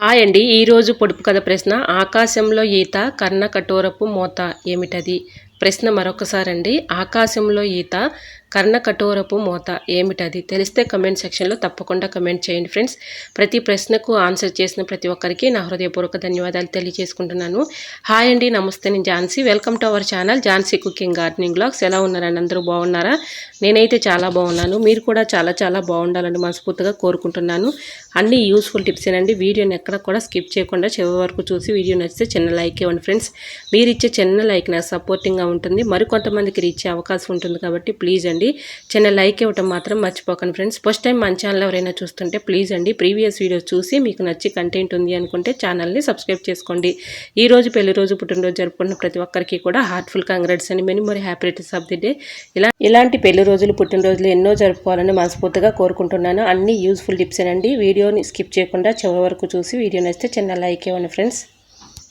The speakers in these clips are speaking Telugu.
హాయ్ అండి. ఈరోజు పొడుపు కథ ప్రశ్న. ఆకాశంలో ఈత కర్ణ కఠోరపు మోత ఏమిటది? ప్రశ్న మరొకసారండి. ఆకాశంలో ఈత కర్ణ కఠోరపు మోత ఏమిటది? తెలిస్తే కమెంట్ సెక్షన్లో తప్పకుండా కమెంట్ చేయండి ఫ్రెండ్స్. ప్రతి ప్రశ్నకు ఆన్సర్ చేసిన ప్రతి ఒక్కరికి నా హృదయపూర్వక ధన్యవాదాలు తెలియజేసుకుంటున్నాను. హాయ్ అండి, నమస్తే. నేను Jhansi. Welcome to our channel Jhansi cooking gardening blogs. ఎలా ఉన్నారండి? అందరూ బాగున్నారా? నేనైతే చాలా బాగున్నాను. మీరు కూడా చాలా బాగుండాలని మనస్ఫూర్తిగా కోరుకుంటున్నాను. అన్ని యూస్ఫుల్ టిప్స్ ఏనండి. వీడియోని ఎక్కడ కూడా స్కిప్ చేయకుండా చివరి వరకు చూసి వీడియో నచ్చితే చిన్న లైక్ ఇవ్వండి ఫ్రెండ్స్. మీరు ఇచ్చే చిన్న లైక్ నాకు సపోర్టింగ్గా ఉంటుంది, మరికొంతమందికి రీచ్ అవకాశం ఉంటుంది. కాబట్టి ప్లీజ్ అండి చిన్న లైక్ ఇవ్వటం మాత్రం మర్చిపోకండి ఫ్రెండ్స్. ఫస్ట్ టైం మన ఛానల్ ఎవరైనా చూస్తుంటే ప్లీజ్ అండి ప్రీవియస్ వీడియోస్ చూసి మీకు నచ్చి కంటెంట్ ఉంది అనుకుంటే ఛానల్ని సబ్స్క్రైబ్ చేసుకోండి. ఈ రోజు పెళ్లి రోజు పుట్టినరోజు జరుపుకున్న ప్రతి ఒక్కరికి కూడా హార్ట్ఫుల్ కంగ్రాట్స్ అని many more happy returns of the day. ఇలాంటి పెళ్లి రోజులు పుట్టినరోజులు ఎన్నో జరుపుకోవాలని మనస్ఫూర్తిగా కోరుకుంటున్నాను. అన్ని యూస్ఫుల్ టిప్స్ ఏనండి. వీడియోని స్కిప్ చేయకుండా చివరి వరకు చూసి వీడియో నచ్చితే చిన్న లైక్ ఇవ్వండి ఫ్రెండ్స్.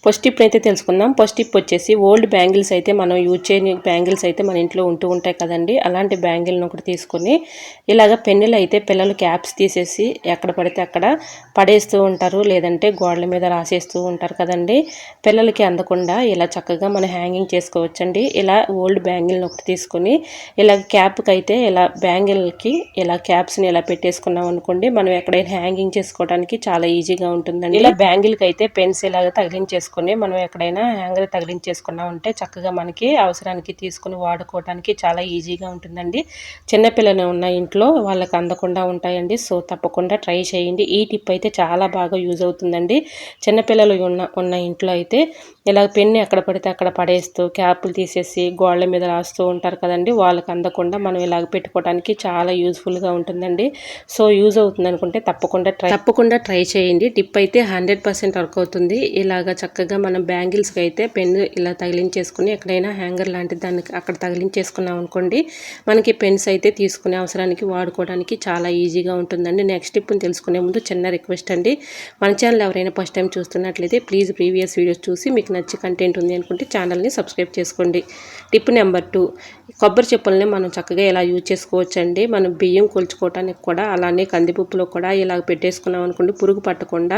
ఫస్ట్ టిప్ అయితే తెలుసుకుందాం. ఫస్ట్ టిప్ వచ్చేసి ఓల్డ్ బ్యాంగిల్స్ అయితే మనం యూజ్ చేయని బ్యాంగిల్స్ అయితే మన ఇంట్లో ఉంటూ ఉంటాయి కదండి. అలాంటి బ్యాంగిల్ని ఒకటి తీసుకొని ఇలాగ పెన్నులు అయితే పిల్లలు క్యాప్స్ తీసేసి ఎక్కడ పడితే అక్కడ పడేస్తూ ఉంటారు, లేదంటే గోడల మీద రాసేస్తూ ఉంటారు కదండి. పిల్లలకి అందకుండా ఇలా చక్కగా మనం హ్యాంగింగ్ చేసుకోవచ్చండి. ఇలా ఓల్డ్ బ్యాంగిల్ని ఒకటి తీసుకొని ఇలా క్యాప్కి అయితే ఇలా బ్యాంగిల్కి ఇలా క్యాప్స్ని ఇలా పెట్టేసుకున్నాం అనుకోండి, మనం ఎక్కడైనా హ్యాంగింగ్ చేసుకోవడానికి చాలా ఈజీగా ఉంటుందండి. ఇలా బ్యాంగిల్కి అయితే పెన్స్ ఇలాగ తగిలించేసుకొని మనం ఎక్కడైనా హ్యాంగర్ తగిలించేసుకున్నా ఉంటే చక్కగా మనకి అవసరానికి తీసుకుని వాడుకోవడానికి చాలా ఈజీగా ఉంటుందండి. చిన్నపిల్లలు ఉన్న ఇంట్లో వాళ్ళకి అందకుండా ఉంటాయండి. సో తప్పకుండా ట్రై చేయండి. ఈ టిప్ అయితే చాలా బాగా యూజ్ అవుతుందండి. చిన్నపిల్లలు ఉన్న ఇంట్లో అయితే ఇలా పెన్ను ఎక్కడ పడితే అక్కడ పడేస్తూ క్యాపులు తీసేసి గోళ్ళ మీద రాస్తూ ఉంటారు కదండి. వాళ్ళకి అందకుండా మనం ఇలాగ పెట్టుకోవడానికి చాలా యూజ్ఫుల్గా ఉంటుందండి. సో యూజ్ అవుతుంది అనుకుంటే తప్పకుండా ట్రై చేయండి. టిప్ అయితే 100% వర్క్ అవుతుంది. ఇలాగ చక్కగా మనం బ్యాంగిల్స్కి అయితే పెన్ను ఇలా తగిలించేసుకుని ఎక్కడైనా హ్యాంగర్ లాంటి దానికి అక్కడ తగిలించేసుకున్నాం అనుకోండి, మనకి పెన్స్ అయితే తీసుకునే అవసరానికి వాడుకోవడానికి చాలా ఈజీగా ఉంటుందండి. నెక్స్ట్ టిప్ని తెలుసుకునే ముందు చిన్న రిక్వెస్ట్ అండి. మన ఛానల్ ఎవరైనా ఫస్ట్ టైం చూస్తున్నట్లయితే ప్లీజ్ ప్రీవియస్ వీడియోస్ చూసి మీకు నచ్చి కంటెంట్ ఉంది అనుకుంటే ఛానల్ని సబ్స్క్రైబ్ చేసుకోండి. టిప్ నెంబర్ 2, కొబ్బరి చెప్పుల్ని మనం చక్కగా ఇలా యూజ్ చేసుకోవచ్చండి. మనం బియ్యం కొలుచుకోవడానికి కూడా అలానే కందిపప్పులో కూడా ఇలా పెట్టేసుకున్నాం అనుకోండి, పురుగు పట్టకుండా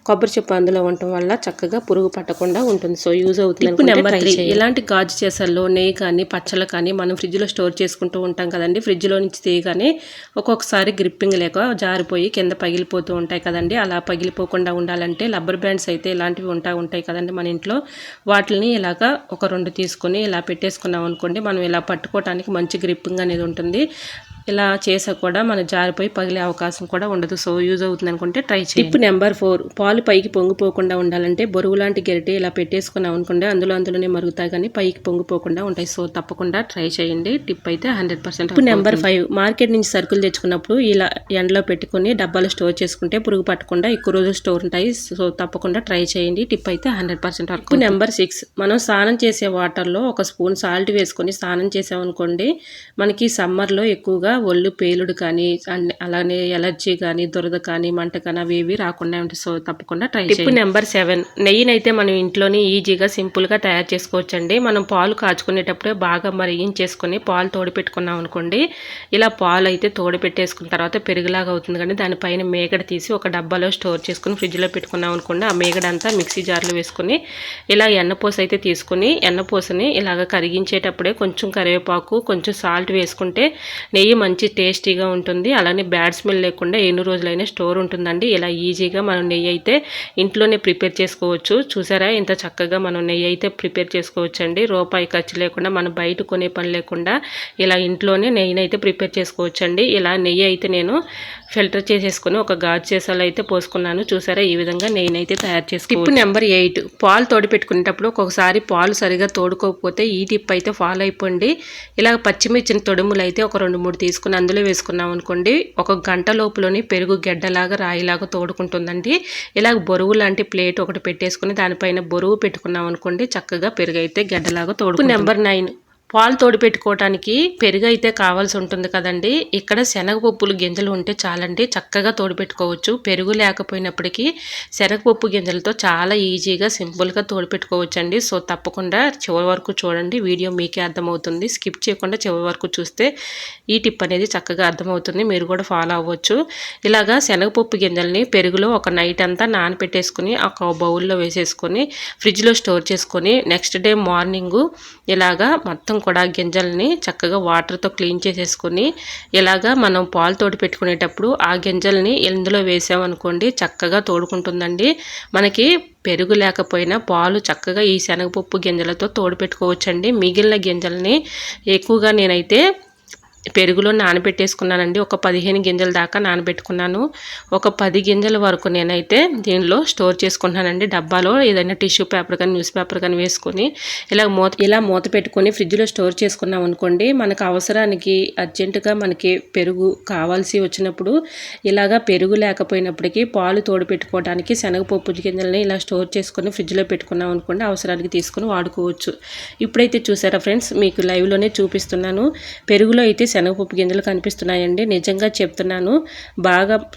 కొబ్బరి చెప్పు అందులో ఉండటం వల్ల చక్కగా పురుగు పట్టకుండా ఉంటుంది. సో యూజ్ అవుతుంది. టిప్ నెంబర్ 3, ఇలాంటి గాజు చేసల్లో నెయ్యి కానీ పచ్చళ్ళు కానీ మనం ఫ్రిడ్జ్లో స్టోర్ చేసుకుంటూ ఉంటాం కదండి. ఫ్రిడ్జ్లో నుంచి తీయగానే ఒక్కొక్కసారి గ్రిప్పింగ్ లేక జారిపోయి కింద పగిలిపోతూ ఉంటాయి కదండి. అలా పగిలిపోకుండా ఉండాలంటే రబ్బర్ బ్యాండ్స్ అయితే ఇలాంటివి ఉంటాయి కదండి మన ఇంట్లో. వాటిని ఇలాగా ఒక 2 తీసుకొని ఇలా పెట్టేసుకున్నాం అనుకోండి, మనం ఇలా పట్టుకోవడానికి మంచి గ్రిప్పింగ్ అనేది ఉంటుంది. ఇలా చేసా కూడా మన జారిపోయి పగిలే అవకాశం కూడా ఉండదు. సో యూజ్ అవుతుంది అనుకుంటే ట్రై చేయండి. టిప్ నెంబర్ 4, పాలు పైకి పొంగిపోకుండా ఉండాలంటే బరువు లాంటి గరిటె ఇలా పెట్టేసుకున్నాం అనుకోండి, అందులోనే మరుగుతాయి కానీ పైకి పొంగిపోకుండా ఉంటాయి. సో తప్పకుండా ట్రై చేయండి. టిప్ అయితే 100%. టిప్ నెంబర్ 5, మార్కెట్ నుంచి సరుకులు తెచ్చుకున్నప్పుడు ఇలా ఎండలో పెట్టుకుని డబ్బాలు స్టోర్ చేసుకుంటే పురుగు పట్టకుండా ఎక్కువ రోజులు స్టోర్ ఉంటాయి. సో తప్పకుండా ట్రై చేయండి. టిప్ అయితే 100% వర్క్. టిప్ నెంబర్ 6, మనం స్నానం చేసే వాటర్లో 1 స్పూన్ సాల్ట్ వేసుకొని స్నానం చేసామనుకోండి, మనకి సమ్మర్లో ఎక్కువగా ఒళ్ళు పేలుడు కానీ అలానే ఎలర్జీ కానీ దురద కానీ మంట కానీ అవి రాకుండా ఉంటాయి. సో తప్పకుండా ట్రై చేయండి. టిప్ నెంబర్ 7, నెయ్యినైతే మనం ఇంట్లోనే ఈజీగా సింపుల్గా తయారు చేసుకోవచ్చండి. మనం పాలు కాచుకునేటప్పుడే బాగా మరిగించేసుకొని పాలు తోడు పెట్టుకున్నాం అనుకోండి, ఇలా పాలు అయితే తోడు పెట్టేసుకున్న తర్వాత పెరుగులాగా అవుతుంది కానీ దానిపైన మేగడ తీసి ఒక డబ్బాలో స్టోర్ చేసుకుని ఫ్రిడ్జ్లో పెట్టుకున్నాం అనుకోండి, ఆ మేగడ అంతా మిక్సీ జార్లో వేసుకుని ఇలా ఎన్నపూస అయితే తీసుకుని ఎన్నపూసని ఇలాగ కరిగించేటప్పుడే కొంచెం కరివేపాకు కొంచెం సాల్ట్ వేసుకుంటే నెయ్యి మంచి టేస్టీగా ఉంటుంది. అలానే బ్యాడ్ స్మెల్ లేకుండా ఎన్ని రోజులైనా స్టోర్ ఉంటుందండి. ఇలా ఈజీగా మనం నెయ్యి అయితే ఇంట్లోనే ప్రిపేర్ చేసుకోవచ్చు. చూసారా ఎంత చక్కగా మనం నెయ్యి అయితే ప్రిపేర్ చేసుకోవచ్చండి. రూపాయి ఖర్చు లేకుండా మనం బయట కొనే పని లేకుండా ఇలా ఇంట్లోనే నెయ్యిని అయితే ప్రిపేర్ చేసుకోవచ్చండి. ఇలా నెయ్యి అయితే నేను ఫిల్టర్ చేసేసుకొని ఒక గాజు సీసాలో అయితే పోసుకున్నాను. చూసారా ఈ విధంగా నెయ్యిని అయితే తయారు చేసుకోవచ్చు. టిప్ నెంబర్ 8, పాలు తోడు పెట్టుకునేటప్పుడు ఒక్కొక్కసారి పాలు సరిగా తోడుకోకపోతే ఈ టిప్ అయితే ఫాలో అయిపోండి. ఇలా పచ్చిమిర్చిని తొడుములు అయితే ఒక 2-3 తీసుకుని అందులో వేసుకున్నాం అనుకోండి, 1 గంట లోపులోని పెరుగు గెడ్డలాగా రాయిలాగా తోడుకుంటుందండి. ఇలా బరువు లాంటి ప్లేట్ ఒకటి పెట్టేసుకుని దానిపైన బరువు పెట్టుకున్నాం అనుకోండి, చక్కగా పెరుగు అయితే గెడ్డలాగా తోడుకుంటుంది. నెంబర్ 9, పాలు తోడిపెట్టుకోవటానికి పెరుగు అయితే కావాల్సి ఉంటుంది కదండి. ఇక్కడ శనగపప్పులు గింజలు ఉంటే చాలండి, చక్కగా తోడిపెట్టుకోవచ్చు. పెరుగు లేకపోయినప్పటికీ శనగపప్పు గింజలతో చాలా ఈజీగా సింపుల్గా తోడిపెట్టుకోవచ్చండి. సో తప్పకుండా చివరి వరకు చూడండి, వీడియో మీకే అర్థమవుతుంది. స్కిప్ చేయకుండా చివరి వరకు చూస్తే ఈ టిప్ అనేది చక్కగా అర్థమవుతుంది, మీరు కూడా ఫాలో అవ్వచ్చు. ఇలాగా శనగపప్పు గింజల్ని పెరుగులో ఒక నైట్ అంతా నానబెట్టేసుకుని ఒక బౌల్లో వేసేసుకొని ఫ్రిడ్జ్లో స్టోర్ చేసుకొని నెక్స్ట్ డే మార్నింగు ఇలాగా మొత్తం కూడా గింజల్ని చక్కగా వాటర్తో క్లీన్ చేసేసుకొని ఇలాగా మనం పాలు తోడు పెట్టుకునేటప్పుడు ఆ గింజల్ని ఇందులో వేసామనుకోండి చక్కగా తోడుకుంటుందండి. మనకి పెరుగు లేకపోయినా పాలు చక్కగా ఈ శనగపప్పు గింజలతో తోడు పెట్టుకోవచ్చండి. మిగిలిన గింజల్ని ఎక్కువగా నేనైతే పెరుగులో నానబెట్టేసుకున్నానండి. ఒక 15 గింజల దాకా నానబెట్టుకున్నాను. ఒక 10 గింజల వరకు నేనైతే దీనిలో స్టోర్ చేసుకుంటున్నానండి. డబ్బాలో ఏదైనా టిష్యూ పేపర్ కానీ న్యూస్ పేపర్ కానీ వేసుకొని ఇలా మూత పెట్టుకొని ఫ్రిడ్జ్లో స్టోర్ చేసుకున్నాం అనుకోండి, మనకు అవసరానికి అర్జెంటుగా మనకి పెరుగు కావాల్సి వచ్చినప్పుడు ఇలాగా పెరుగు లేకపోయినప్పటికీ పాలు తోడు పెట్టుకోవడానికి శనగపప్పు గింజల్ని ఇలా స్టోర్ చేసుకొని ఫ్రిడ్జ్లో పెట్టుకున్నాం అనుకోండి, అవసరానికి తీసుకొని వాడుకోవచ్చు. ఇప్పుడైతే చూసారా ఫ్రెండ్స్, మీకు లైవ్లోనే చూపిస్తున్నాను. పెరుగులో అయితే శనగపప్పు గింజలు కనిపిస్తున్నాయండి. నిజంగా చెప్తున్నాను,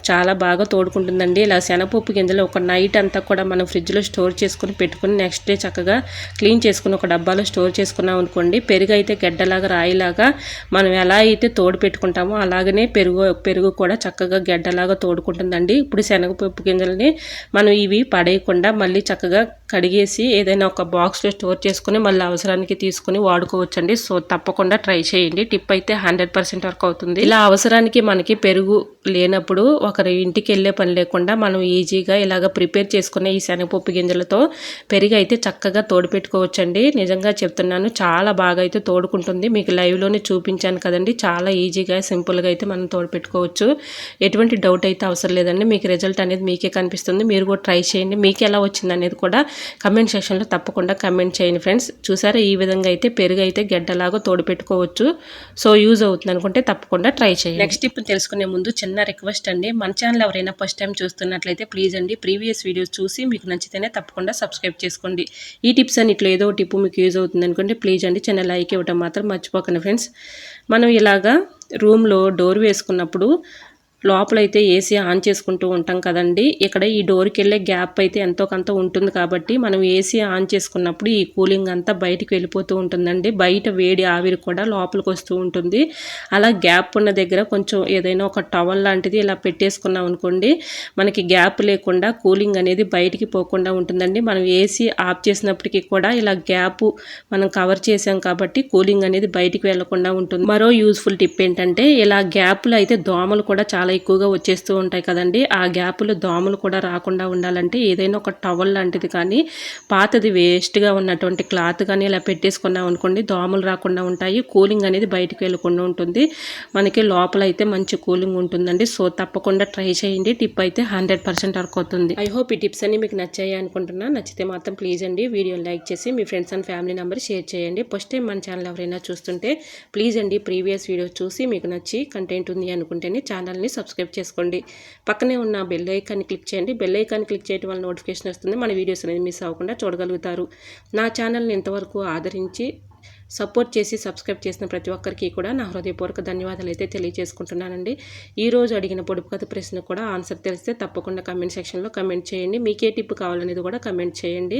చాలా బాగా తోడుకుంటుందండి. ఇలా శనగపప్పు గింజలు ఒక నైట్ అంతా కూడా మనం ఫ్రిడ్జ్లో స్టోర్ చేసుకుని పెట్టుకుని నెక్స్ట్ డే చక్కగా క్లీన్ చేసుకుని ఒక డబ్బాలో స్టోర్ చేసుకున్నాం అనుకోండి, పెరుగు అయితే గడ్డలాగా రాయిలాగా మనం ఎలా అయితే తోడు పెట్టుకుంటామో అలాగనే పెరుగు కూడా చక్కగా గడ్డలాగా తోడుకుంటుందండి. ఇప్పుడు శనగపప్పు గింజల్ని మనం ఇవి పడేయకుండా మళ్ళీ చక్కగా కడిగేసి ఏదైనా ఒక బాక్స్లో స్టోర్ చేసుకుని మళ్ళీ అవసరానికి తీసుకుని వాడుకోవచ్చండి. సో తప్పకుండా ట్రై చేయండి. టిప్ అయితే 100% వర్క్ అవుతుంది. ఇలా అవసరానికి మనకి పెరుగు లేనప్పుడు ఒకరి ఇంటికి వెళ్ళే పని లేకుండా మనం ఈజీగా ఇలాగ ప్రిపేర్ చేసుకునే ఈ శనగపప్పు గింజలతో పెరుగు అయితే చక్కగా తోడుపెట్టుకోవచ్చండి. నిజంగా చెప్తున్నాను, చాలా బాగా అయితే తోడుకుంటుంది. మీకు లైవ్లోనే చూపించాను కదండి, చాలా ఈజీగా సింపుల్గా అయితే మనం తోడుపెట్టుకోవచ్చు. ఎటువంటి డౌట్ అయితే అవసరం లేదండి. మీకు రిజల్ట్ అనేది మీకే కనిపిస్తుంది. మీరు కూడా ట్రై చేయండి. మీకు ఎలా వచ్చింది అనేది కూడా కమెంట్ సెక్షన్లో తప్పకుండా కమెంట్ చేయండి ఫ్రెండ్స్. చూసారా, ఈ విధంగా అయితే పెరుగు అయితే గడ్డలాగా తోడుపెట్టుకోవచ్చు. సో యూజ్ అవుతుంది అనుకుంటే తప్పకుండా ట్రై చేయండి. నెక్స్ట్ టిప్ తెలుసుకునే ముందు చిన్న రిక్వెస్ట్ అండి, మన ఛానల్ ఎవరైనా ఫస్ట్ టైం చూస్తున్నట్లయితే ప్లీజ్ అండి ప్రీవియస్ వీడియోస్ చూసి మీకు నచ్చితేనే తప్పకుండా సబ్స్క్రైబ్ చేసుకోండి. ఈ టిప్స్ అన్నిట్లో ఏదో టిప్ మీకు యూజ్ అవుతుంది అనుకుంటే ప్లీజ్ అండి చిన్న లైక్ ఇవ్వడం మాత్రం మర్చిపోకండి ఫ్రెండ్స్. మనం ఇలాగా రూమ్లో డోర్ వేసుకున్నప్పుడు లోపలైతే ఏసీ ఆన్ చేసుకుంటూ ఉంటాం కదండి. ఇక్కడ ఈ డోర్కి వెళ్ళే గ్యాప్ అయితే ఎంతో కొంత ఉంటుంది కాబట్టి మనం ఏసీ ఆన్ చేసుకున్నప్పుడు ఈ కూలింగ్ అంతా బయటికి వెళ్ళిపోతూ ఉంటుందండి. బయట వేడి ఆవిరి కూడా లోపలికి వస్తూ ఉంటుంది. అలా గ్యాప్ ఉన్న దగ్గర కొంచెం ఏదైనా ఒక టవల్ లాంటిది ఇలా పెట్టేసుకున్నాం అనుకోండి, మనకి గ్యాప్ లేకుండా కూలింగ్ అనేది బయటికి పోకుండా ఉంటుందండి. మనం ఏసీ ఆఫ్ చేసినప్పటికీ కూడా ఇలా గ్యాప్ మనం కవర్ చేసాం కాబట్టి కూలింగ్ అనేది బయటికి వెళ్లకుండా ఉంటుంది. మరో యూజ్ఫుల్ టిప్ ఏంటంటే, ఇలా గ్యాప్లో అయితే దోమలు కూడా చాలా ఎక్కువగా వచ్చేస్తూ ఉంటాయి కదండి. ఆ గ్యాప్లో దోమలు కూడా రాకుండా ఉండాలంటే ఏదైనా ఒక టవల్ లాంటిది కానీ పాతది వేస్ట్గా ఉన్నటువంటి క్లాత్ కానీ ఇలా పెట్టేసుకున్నాం అనుకోండి, దోమలు రాకుండా ఉంటాయి. కూలింగ్ అనేది బయటకు వెళ్ళకుండా ఉంటుంది. మనకి లోపల అయితే మంచి కూలింగ్ ఉంటుందండి. సో తప్పకుండా ట్రై చేయండి. టిప్ అయితే 100% వర్క్ అవుతుంది. ఐ హోప్ ఈ టిప్స్ అన్ని మీకు నచ్చాయి అనుకుంటున్నా. నచ్చితే మాత్రం ప్లీజ్ అండి వీడియోని లైక్ చేసి మీ friends and family number share చేయండి. ఫస్ట్ టైం మన ఛానల్ ఎవరైనా చూస్తుంటే ప్లీజ్ అండి ప్రీవియస్ వీడియోస్ చూసి మీకు నచ్చి కంటెంట్ ఉంది అనుకుంటేనే ఛానల్ని సబ్స్క్రైబ్ చేసుకోండి. పక్కనే ఉన్న బెల్ ఐకాన్ని క్లిక్ చేయండి. బెల్ ఐకాన్ని క్లిక్ చేయడం వల్ల నోటిఫికేషన్ వస్తుంది. మన వీడియోస్ అనేది మిస్ అవ్వకుండా చూడగలుగుతారు. నా ఛానల్ని ఇంతవరకు ఆదరించి సపోర్ట్ చేసి సబ్స్క్రైబ్ చేసిన ప్రతి ఒక్కరికి కూడా నా హృదయపూర్వక ధన్యవాదాలు అయితే తెలియజేసుకుంటున్నానండి. ఈరోజు అడిగిన పొడుపు కథ ప్రశ్న కూడా ఆన్సర్ తెలిస్తే తప్పకుండా కమెంట్ సెక్షన్లో కమెంట్ చేయండి. మీకే టిప్ కావాలనేది కూడా కమెంట్ చేయండి.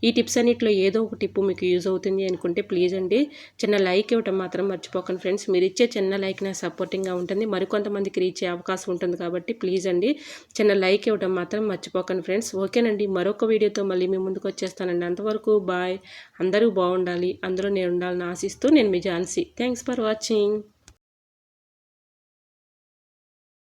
ఈ టిప్స్ అన్నింటిలో ఏదో ఒక టిప్ మీకు యూజ్ అవుతుంది అనుకుంటే ప్లీజ్ అండి చిన్న లైక్ ఇవ్వడం మాత్రం మర్చిపోకండి ఫ్రెండ్స్. మీరు ఇచ్చే చిన్న లైక్ నాకు సపోర్టింగ్గా ఉంటుంది, మరికొంతమందికి రీచ్ అయ్యే అవకాశం ఉంటుంది కాబట్టి ప్లీజ్ అండి చిన్న లైక్ ఇవ్వడం మాత్రం మర్చిపోకండి ఫ్రెండ్స్. ఓకేనండి, మరొక వీడియోతో మళ్ళీ మీ ముందుకు వచ్చేస్తానండి. అంతవరకు బాయ్. అందరూ బాగుండాలి, అందులో నేను ఉండాలని ఆశిస్తూ నేను మీ ఝాన్సీ. Thanks for watching.